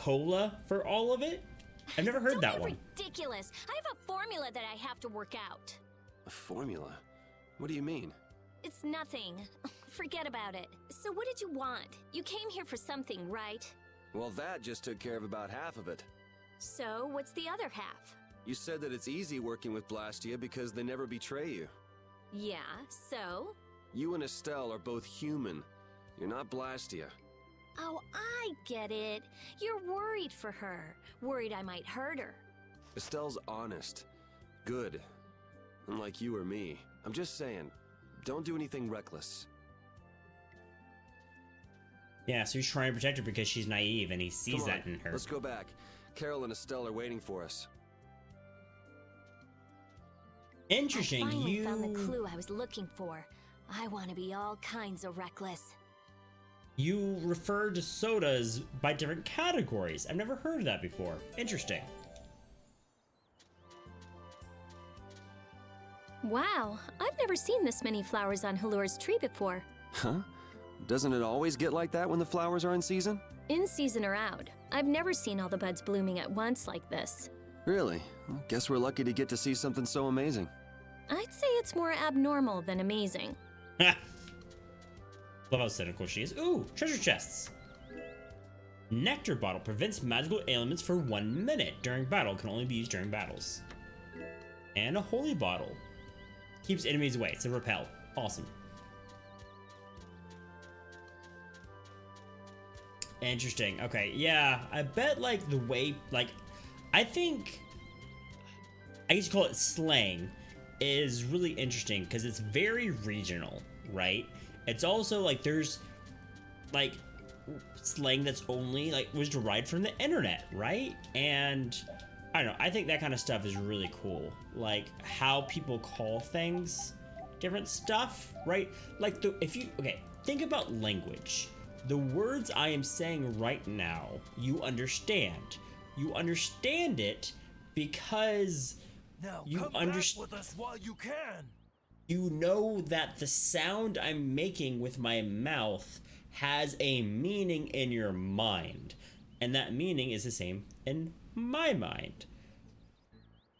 cola for all of it? I've never heard that one. Ridiculous. I have a formula that I have to work out. A formula? What do you mean? It's nothing. Forget about it. So what did you want? You came here for something, right? Well, that just took care of about half of it. So what's the other half? You said that it's easy working with Blastia because they never betray you. Yeah, so? You and Estelle are both human. You're not Blastia. Oh, I get it. You're worried for her. Worried I might hurt her. Estelle's honest. Good. Unlike you or me. I'm just saying, don't do anything reckless. Yeah, so he's trying to protect her because she's naive and he sees that in her. Let's go back. Carol and Estelle are waiting for us. Interesting. I finally found the clue I was looking for. I want to be all kinds of reckless. You refer to sodas by different categories. I've never heard of that before. Interesting. Wow, I've never seen this many flowers on Halur's tree before. Huh? Doesn't it always get like that when the flowers are in season? In season or out, I've never seen all the buds blooming at once like this. Really? Well, guess we're lucky to get to see something so amazing. I'd say it's more abnormal than amazing. Love how cynical she is. Ooh, treasure chests. Nectar bottle prevents magical ailments for 1 minute during battle. Can only be used during battles. And a holy bottle. Keeps enemies away. It's a repel. Awesome. Interesting. Okay, yeah. I bet, like, the way... Like, I think... I guess you call it slang is really interesting because it's very regional, right? It's also, like, there's, like, slang that's only, like, was derived from the internet, right? And... I don't know, I think that kind of stuff is really cool. Like, how people call things different stuff, right? Like, okay, think about language. The words I am saying right now, you understand. You understand it because you understand. With us while you can. You know that the sound I'm making with my mouth has a meaning in your mind. And that meaning is the same in my mind.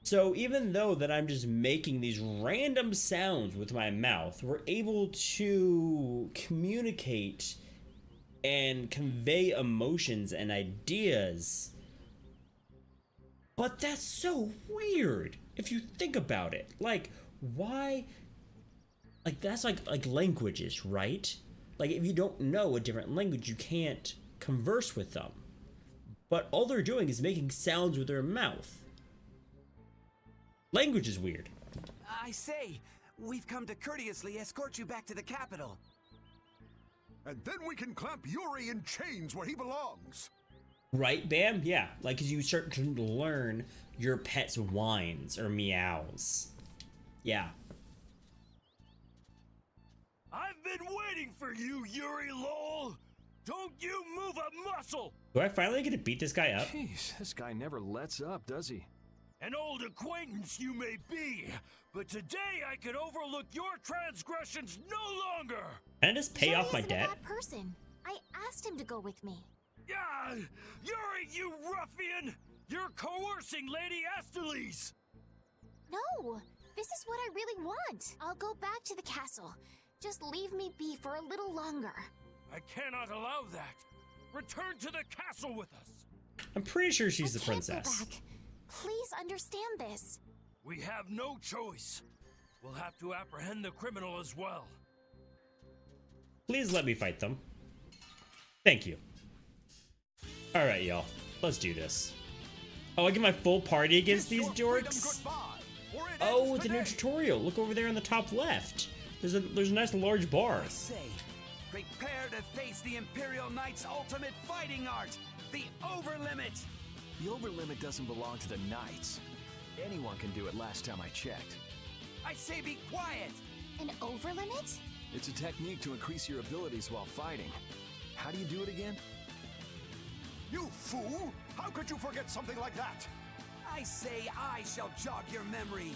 So even though that I'm just making these random sounds with my mouth, we're able to communicate and convey emotions and ideas. But that's so weird if you think about it. Like, why? Like, that's like languages, right? Like, if you don't know a different language, you can't converse with them. But all they're doing is making sounds with their mouth. Language is weird. I say, we've come to courteously escort you back to the capital. And then we can clamp Yuri in chains where he belongs. Right, Bam? Yeah, like, 'cause you start to learn your pet's whines or meows. Yeah. I've been waiting for you, Yuri Lowell. Don't you move a muscle. Do I finally get to beat this guy up? Jeez, this guy never lets up, does he? An old acquaintance you may be, but today I can overlook your transgressions no longer. Can I just pay off my isn't debt? A bad person. I asked him to go with me. Yeah, Yuri, you ruffian! You're coercing Lady Astalis! No, this is what I really want. I'll go back to the castle. Just leave me be for a little longer. I cannot allow that. Return to the castle with us. I'm pretty sure she's the I can't princess. Go back. Please understand this. We have no choice. We'll have to apprehend the criminal as well. Please let me fight them. Thank you. Alright, y'all. Let's do this. Oh, I get my full party against these jorks? Oh, it's a new tutorial. Look over there in the top left. There's a nice large bar. I say, prepare to face the Imperial Knight's ultimate fighting art, the Overlimit. The overlimit doesn't belong to the knights. Anyone can do it last time I checked. I say be quiet. An overlimit? It's a technique to increase your abilities while fighting. How do you do it again? You fool! How could you forget something like that? I say I shall jog your memory.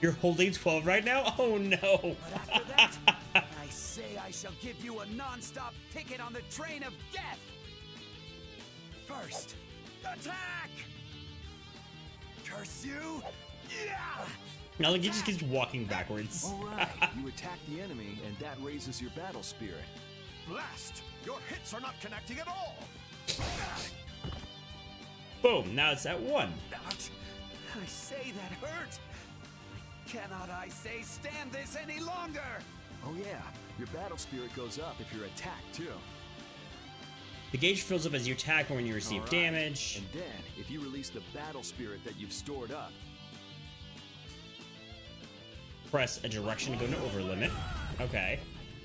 You're holding 12 right now? Oh no! But after that, I say I shall give you a non-stop ticket on the train of death. first. Attack! Curse you! Yeah! Now like he just keeps walking backwards. Alright, you attack the enemy, and that raises your battle spirit. Blast! Your hits are not connecting at all! Boom, now it's at 1. Ouch! I say that hurt! Cannot I say stand this any longer? Oh yeah, your battle spirit goes up if you're attacked too. The gauge fills up as you attack or when you receive Alright. damage. And then, if you release the battle spirit that you've stored up, Press a direction to go into overlimit. Okay.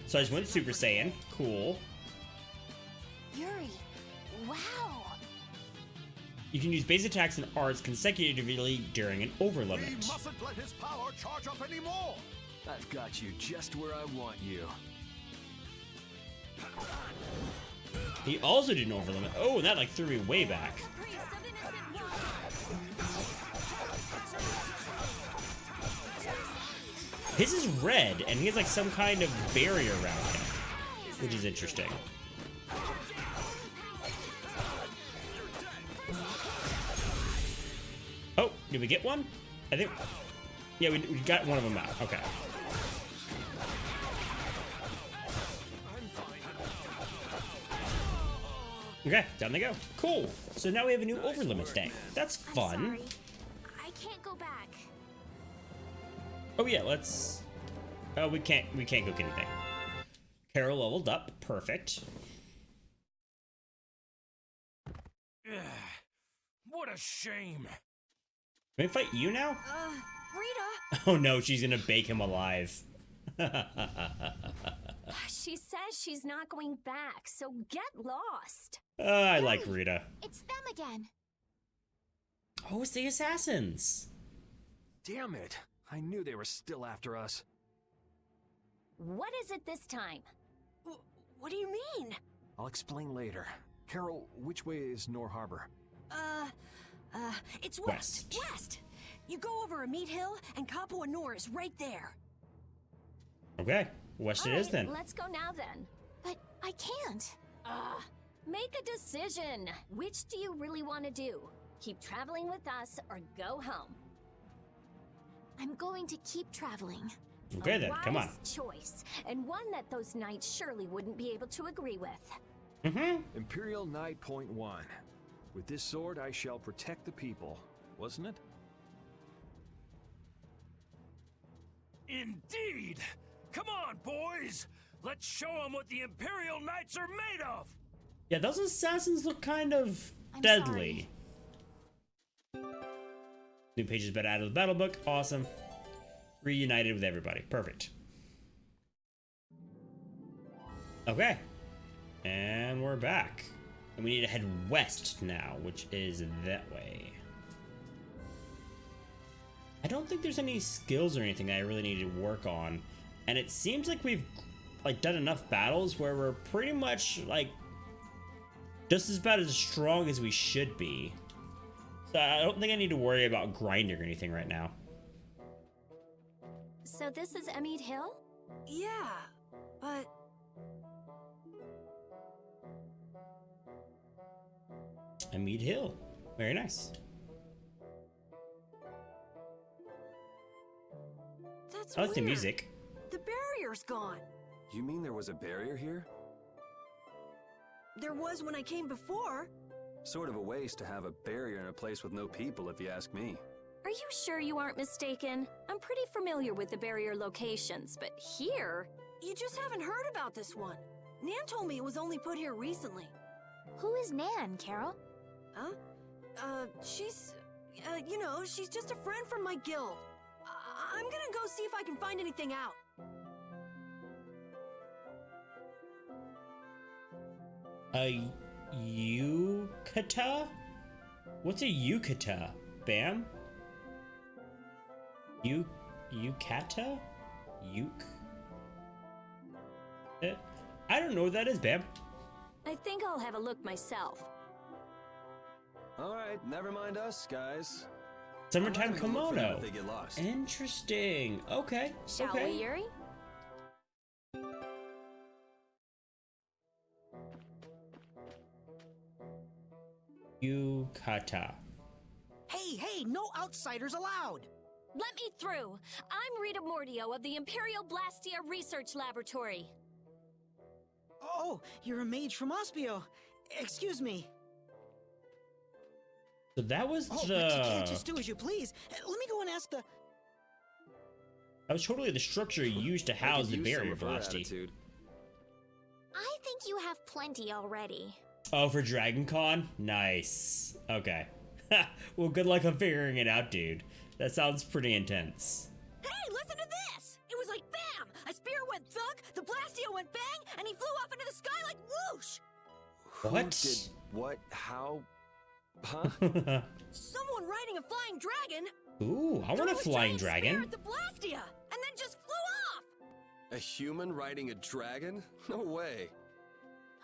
So I just went Super Saiyan. Cool. Yuri, wow. You can use base attacks and arts consecutively during an We overlimit. mustn't let his power charge up anymore! I've got you just where I want you. He also did an overlimit. Oh, that like threw me way back. Priest of innocent water. His is red, and he has like some kind of barrier around him, which is interesting. Oh, did we get one? I think. Yeah, we got one of them out. Okay. Okay, down they go. Cool. So now we have a new overlimit tank. That's I'm fun. sorry. I can't go back. Oh yeah, let's. Oh, we can't cook anything. Carol leveled up. Perfect. What a shame! Can we fight you now? Rita. Oh no, she's gonna bake him alive. She says she's not going back, so get lost. I like Rita. It's them again. Oh, it's the assassins. Damn it! I knew they were still after us. What is it this time? What do you mean? I'll explain later. Carol, which way is Nor Harbor? It's West. West! You go over a meat hill, and Kapua Nor is right there. Okay, west it is then. Let's go now then. But I can't. Make a decision. Which do you really want to do? Keep traveling with us or go home? I'm going to keep traveling. Okay then, come on. Wise choice, and one that those knights surely wouldn't be able to agree with. Mm-hmm. Imperial Knight Point 1. With this sword I shall protect the people, wasn't it? Indeed! Come on, boys! Let's show them what the Imperial Knights are made of! Yeah, those assassins look kind of I'm deadly. New pages been added to the battle book. Awesome. Reunited with everybody. Perfect. Okay. And we're back. And we need to head west now, which is that way. I don't think there's any skills or anything that I really need to work on. And it seems like we've like done enough battles where we're pretty much like just as about as strong as we should be. So I don't think I need to worry about grinding or anything right now. So this is Emmead Hill? Yeah, but Emmead Hill. Very nice. that's I like the weird. music. The barrier's gone. You mean there was a barrier here? There was when I came before. Sort of a waste to have a barrier in a place with no people, if you ask me. Are you sure you aren't mistaken? I'm pretty familiar with the barrier locations, but here... You just haven't heard about this one. Nan told me it was only put here recently. Who is Nan, Carol? Huh? She's... you know, she's just a friend from my guild. I'm gonna go see if I can find anything out. A yukata? What's a yukata? Bam? Yukata? I don't know what that is, Bam. I think I'll have a look myself. Alright, never mind us, guys. Summertime I'm gonna look for them kimono. if they get lost. Interesting. Okay. Shall okay. we, Yuri? Yukata. Hey, no outsiders allowed! Let me through. I'm Rita Mordio of the Imperial Blastia Research Laboratory. Oh, you're a mage from Ospio. Excuse me. So that was Oh, but you can't just do as you please. Let me go and ask the... That was totally the structure used to house the barrier blasty. I think you have plenty already. Oh, for Dragon Con? Nice. Okay. Well, good luck on figuring it out, dude. That sounds pretty intense. Hey, listen to this! It was like bam! A spear went thunk, the Blastio went bang, and he flew off into the sky like whoosh! What? Who did what? How? Huh? Someone riding a flying dragon Ooh, I want a threw flying giant spear dragon. at the Blastia, and then just flew off! A human riding a dragon? No way.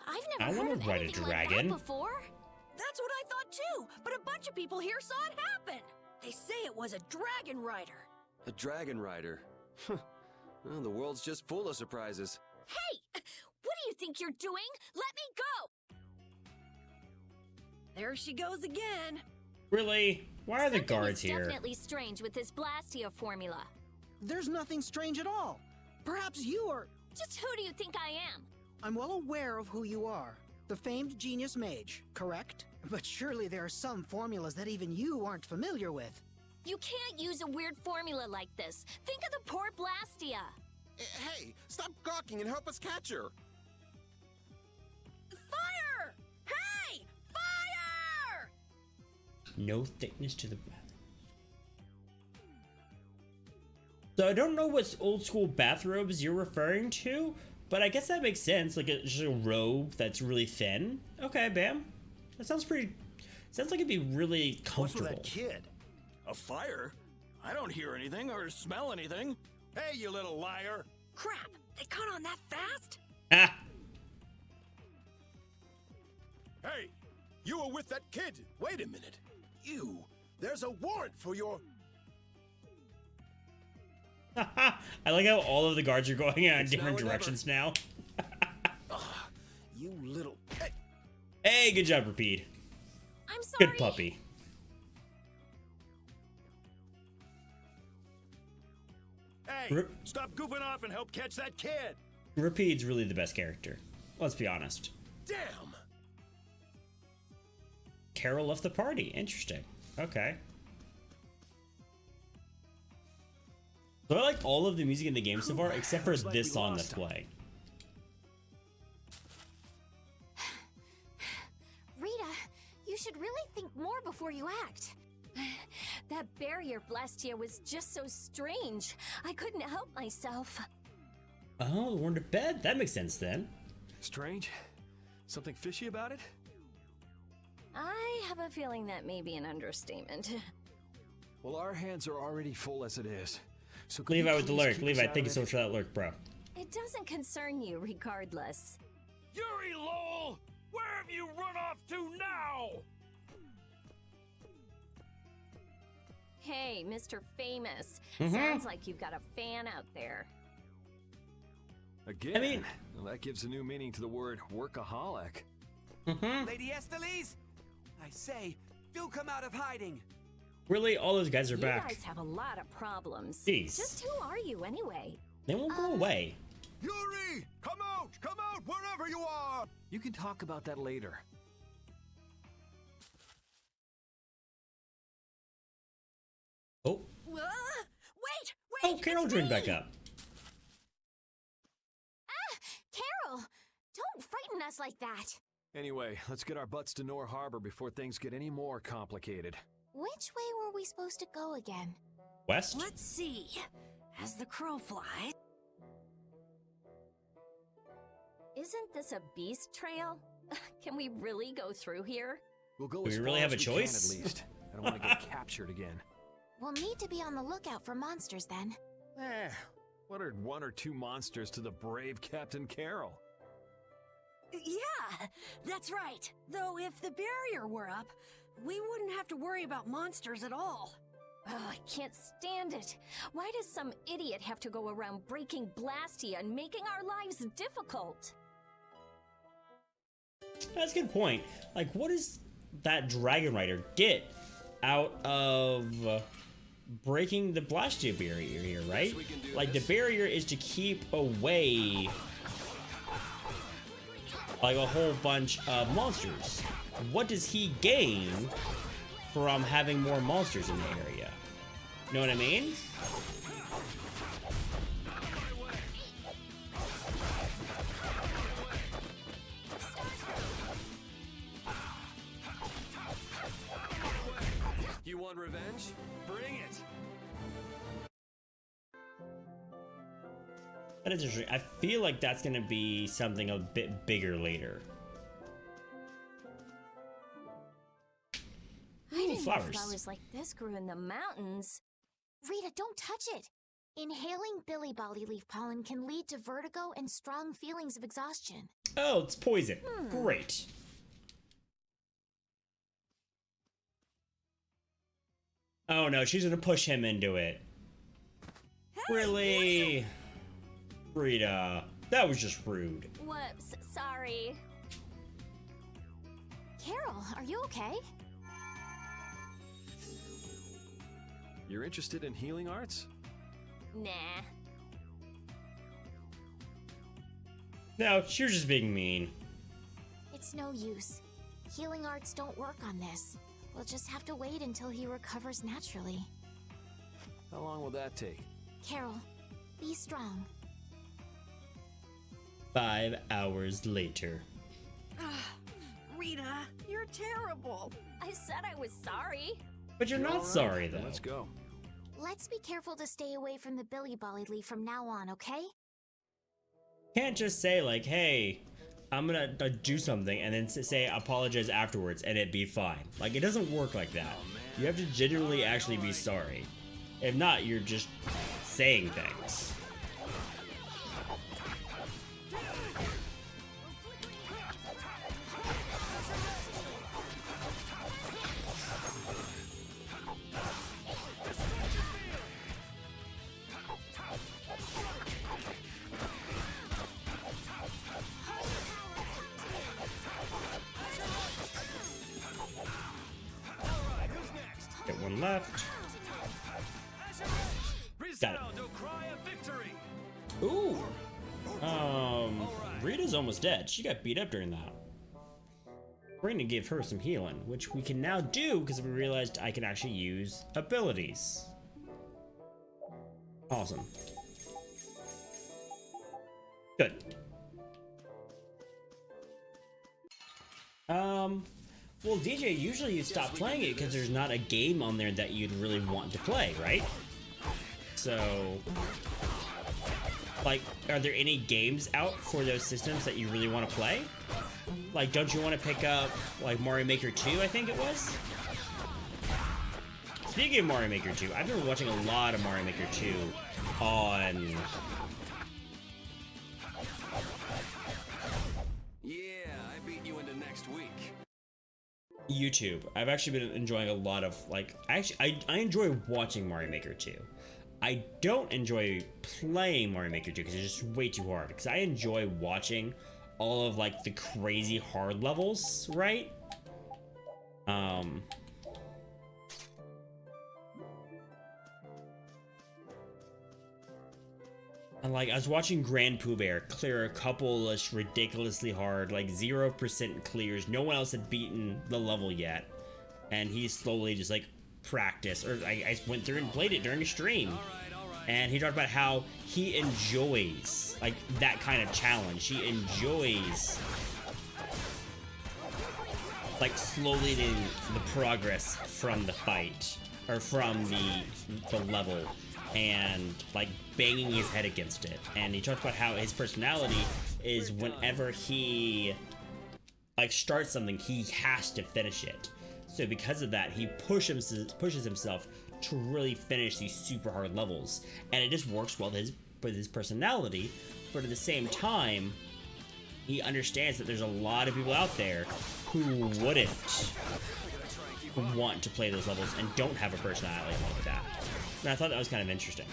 I've I never wanna heard of ride a anything dragon. like that before. That's what I thought too, but a bunch of people here saw it happen! They say it was a dragon rider. A dragon rider. Well, the world's just full of surprises. Hey! What do you think you're doing? Let me go! There she goes again. Really? Why are the Something guards is here? definitely strange with this Blastia formula. There's nothing strange at all. Perhaps you are... Just who do you think I am? I'm well aware of who you are. The famed genius mage, correct? But surely there are some formulas that even you aren't familiar with. You can't use a weird formula like this. Think of the poor Blastia. Hey, stop gawking and help us catch her. Fire! Hey! Fire! No thickness to the bath. So I don't know what old school bathrobes you're referring to, but I guess that makes sense. Like just a robe that's really thin. Okay, bam. That sounds pretty. Sounds like it'd be really What's with comfortable. that kid? A fire? I don't hear anything or smell anything. Hey, you little liar! Crap! They caught on that fast? Ah, Hey, you were with that kid. Wait a minute. There's a warrant for your... I like how all of the guards are going in It's different now or never. directions now. You little... Hey, Hey, good job, Repeat. I'm sorry. Good puppy. Hey, Rip. stop goofing off and help catch that kid! Repeat's really the best character. Let's be honest. damn. Carol left the party. Interesting. Okay. So I like all of the music in the game so far, except for Looks like this we song lost that's him. playing. Rita, you should really think more before you act. That barrier Blastia was just so strange. I couldn't help myself. Oh, we're in bed. That makes sense then. Strange? Something fishy about it? I have a feeling that may be an understatement. Well, our hands are already full as it is. So could Levi you with the please lurk. keep Levi, us out thank you of so it? much for that lurk, bro. It doesn't concern you regardless. Yuri Lowell! Where have you run off to now? Hey, Mr. Famous. Mm-hmm. Sounds like you've got a fan out there. Again? I mean- well, that gives a new meaning to the word workaholic. Lady Estelise, I say, do come out of hiding. Really, all those guys are You back. guys have a lot of problems. Jeez. Just who are you anyway? They won't go away. Yuri, come out, wherever you are. You can talk about that later. Oh, Wait! oh, Carol it's joined me! back up. Carol, don't frighten us like that. Anyway, let's get our butts to Nor Harbor before things get any more complicated. Which way were we supposed to go again? West? Let's see. As the crow flies. Isn't this a beast trail? Can we really go through here? We'll go Do as we far really as have a we can, choice? at least. I don't want to get captured again. We'll need to be on the lookout for monsters then. What are one or two monsters to the brave Captain Carroll? Yeah, that's right. Though if the barrier were up, we wouldn't have to worry about monsters at all. Oh, I can't stand it. Why does some idiot have to go around breaking Blastia and making our lives difficult? That's a good point. Like, what is that Dragon Rider get out of breaking the Blastia barrier here, right? Like, the barrier is to keep away like a whole bunch of monsters. What does he gain from having more monsters in the area? You know what I mean? You want revenge? Bring it! That is interesting. I feel like that's gonna be something a bit bigger later. I didn't know flowers. flowers like this grew in the mountains. Rita, don't touch it. Inhaling Billy Bolly leaf pollen can lead to vertigo and strong feelings of exhaustion. Oh, it's poison. Great. Oh no, she's gonna push him into it. Really? Rita, that was just rude. Whoops, sorry. Carol, are you okay? You're interested in healing arts? Nah. No, she was just being mean. It's no use. Healing arts don't work on this. We'll just have to wait until he recovers naturally. How long will that take? Carol, be strong. 5 hours later. Rita, you're terrible. I said I was sorry. But you're not All right, sorry, then though. let's go. Let's be careful to stay away from the Billy Bolly leaf from now on, okay? Can't just say, like, hey, I'm gonna do something and then say apologize afterwards and it be fine. Like, it doesn't work like that. You have to genuinely actually be sorry. If not, you're just saying things. Get one left. Got it. Ooh. Rita's almost dead. She got beat up during that. We're gonna give her some healing, which we can now do because we realized I can actually use abilities. Awesome. Good. Well, DJ, usually you'd stop playing it because there's not a game on there that you'd really want to play, right? So, like, are there any games out for those systems that you really want to play? Like, don't you want to pick up, like, Mario Maker 2, I think it was? Speaking of Mario Maker 2, I've been watching a lot of Mario Maker 2 on... Yeah, I beat you into next week. YouTube. I've actually been enjoying a lot of, like, I enjoy watching Mario Maker 2. I don't enjoy playing Mario Maker 2 because it's just way too hard. Because I enjoy watching all of, like, the crazy hard levels, right? And, like, I was watching Grand Pooh Bear clear a couple of ridiculously hard, like, 0% clears. No one else had beaten the level yet. And he slowly just, like, practiced. Or I went through and played it during a stream. And he talked about how he enjoys, like, that kind of challenge. He enjoys, like, slowly the progress from the fight. Or from the level. And, like, banging his head against it. And he talked about how his personality is whenever he, like, starts something, he has to finish it. So because of that, he pushes himself to really finish these super hard levels. And it just works well with his personality, but at the same time, he understands that there's a lot of people out there who wouldn't want to play those levels and don't have a personality like that. And I thought that was kind of interesting.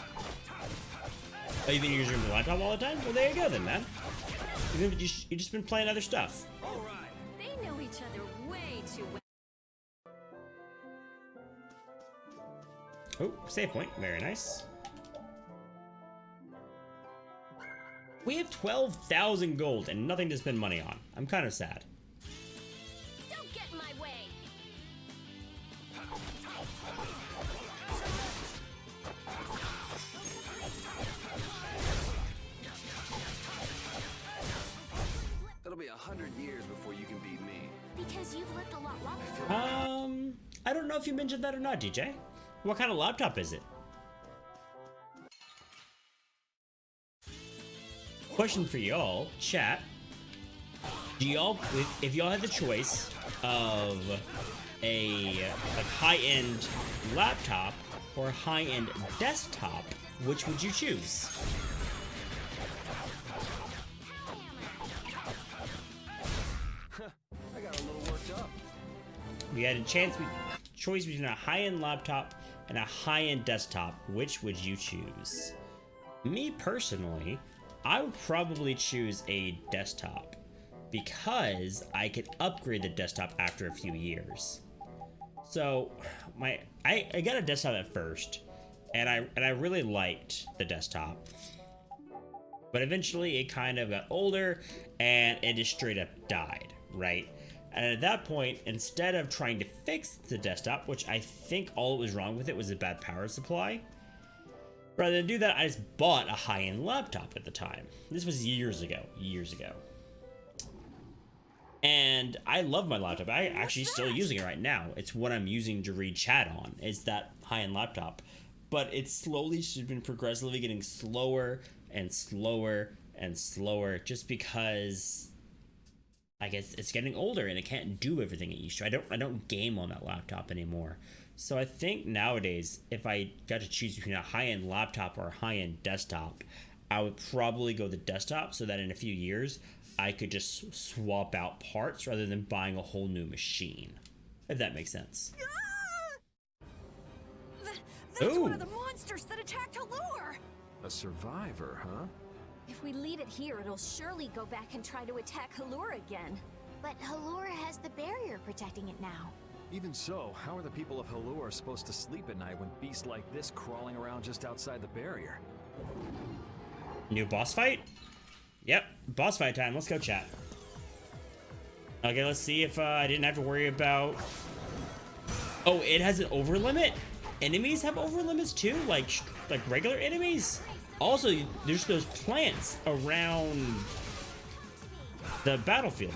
Oh, you've been using your laptop all the time? Well, there you go then, man. You've just been playing other stuff. Oh, save point. Very nice. We have 12,000 gold and nothing to spend money on. I'm kind of sad. Don't get in my way. It'll be 100 years before you can beat me. Because you've lived a lot longer. I don't know if you mentioned that or not, DJ. What kind of laptop is it? Question for y'all, chat. Do y'all, if y'all had the choice of a like high-end laptop or a high-end desktop, which would you choose? I got a little worked up. We had a choice between a high-end laptop and a high-end desktop. Which would you choose? Me personally, I would probably choose a desktop because I could upgrade the desktop after a few years. So I got a desktop at first, and I really liked the desktop, but eventually it kind of got older and it just straight up died, right? And at that point, instead of trying to fix the desktop, which I think all that was wrong with it was a bad power supply, rather than do that, I just bought a high-end laptop at the time. This was years ago. And I love my laptop. I actually still using it right now. It's what I'm using to read chat on. It's that high-end laptop. But it's slowly been progressively getting slower and slower and slower just because I guess it's getting older and it can't do everything it used to. I don't game on that laptop anymore. So I think nowadays, if I got to choose between a high-end laptop or a high-end desktop, I would probably go the desktop so that in a few years, I could just swap out parts rather than buying a whole new machine. If that makes sense. That's one of the monsters that attacked Halur! A survivor, huh? If we leave it here, it'll surely go back and try to attack Halur again. But Halura has the barrier protecting it now. Even so, how are the people of Halur supposed to sleep at night when beasts like this crawling around just outside the barrier? New boss fight? Yep, boss fight time. Let's go, chat. Okay, let's see if I didn't have to worry about... Oh, it has an over limit? Enemies have over limits too? Like regular enemies? Also, there's those plants around the battlefield.